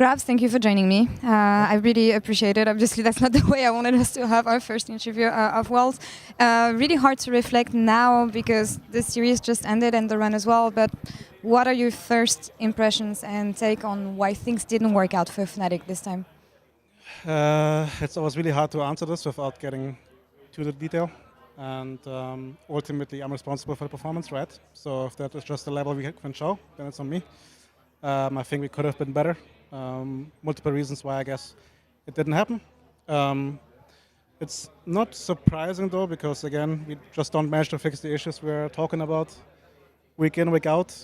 GRABBZ, thank you for joining me. I really appreciate it. Obviously, that's not the way I wanted us to have our first interview of Worlds. Really hard to reflect now because the series just ended and the run as well. But what are your first impressions and take on why things didn't work out for fnatic this time? It's always really hard to answer this without getting to the detail. And ultimately, I'm responsible for the performance, right? So if that is just the level we can show, then it's on me. I think we could have been better. Multiple reasons why I guess it didn't happen. It's not surprising though, because again, we just don't manage to fix the issues we're talking about week in, week out.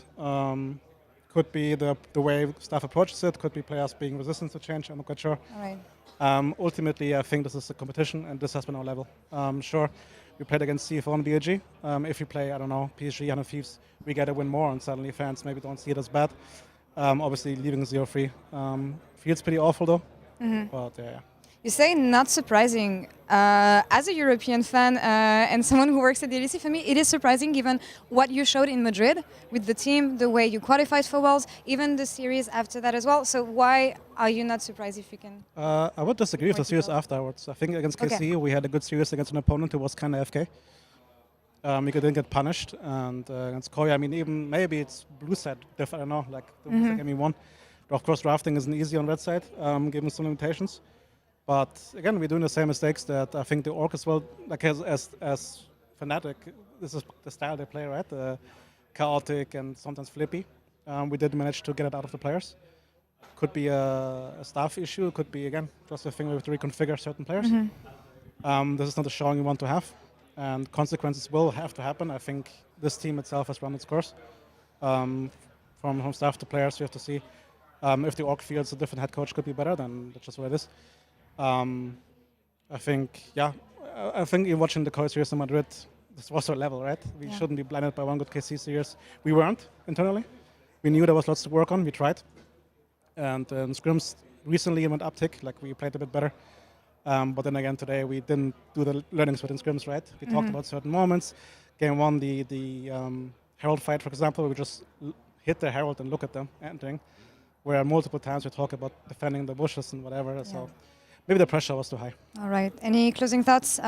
Could be the way staff approaches it, could be players being resistant to change, I'm not quite sure. All right. Ultimately, I think this is a competition and this has been our level. Sure, we played against CFO and BLG. If you play, I don't know, PSG, 100 Thieves, we get to win more and suddenly fans maybe don't see it as bad. Obviously, leaving 0-3 feels pretty awful though, but yeah. You say not surprising. As a European fan and someone who works at the LEC, for me, it is surprising given what you showed in Madrid with the team, the way you qualified for Worlds, even the series after that as well. So why are you not surprised if you can? I would disagree with the series afterwards. I think against KC, we had a good series against an opponent who was kind of FK. We didn't get punished, and against MKOI, I mean, even maybe it's blue side diff, I don't know, like the game we won. But of course, drafting isn't easy on red side, given some limitations. But again, we're doing the same mistakes that I think the org as well, like as fnatic, this is the style they play, right? Chaotic and sometimes flippy. We didn't manage to get it out of the players. Could be a staff issue, could be, again, just a thing we have to reconfigure certain players. This is not a showing we want to have. And consequences will have to happen. I think this team itself has run its course. From staff to players, we have to see if the org feels a different head coach could be better, then that's just what it is. I think, yeah, I think in watching the MKOI series in Madrid, this was our level, right? We shouldn't be blinded by one good KC series. We weren't internally. We knew there was lots to work on. We tried. And scrims recently went uptick, like we played a bit better. But then again, today we didn't do the learnings within scrims, right? We talked about certain moments. Game one, the Herald fight, for example, we just hit the Herald and look at them entering, where multiple times we talk about defending the bushes and whatever. Yeah. So maybe the pressure was too high. All right. Any closing thoughts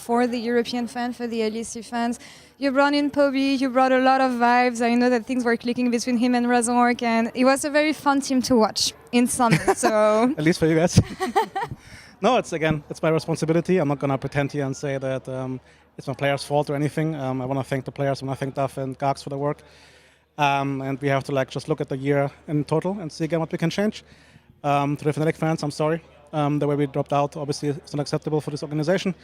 for the European fan, for the LEC fans? You brought in Poby, you brought a lot of vibes. I know that things were clicking between him and Razork, and it was a very fun team to watch in summer. So at least for you guys. No, it's my responsibility. I'm not going to pretend here and say that it's my players' fault or anything. I want to thank the players, I want to thank Duff and GRABBZ for the work. And we have to just look at the year in total and see again what we can change. To the fnatic fans, I'm sorry. The way we dropped out, obviously, is not acceptable for this organization.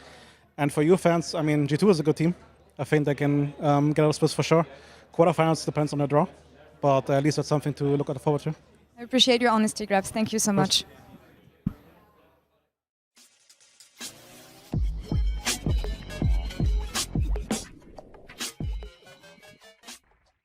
And for you fans, I mean, G2 is a good team. I think they can get out of this for sure. Quarterfinals depends on the draw, but at least that's something to look forward to. I appreciate your honesty, GRABBZ. Thank you so much.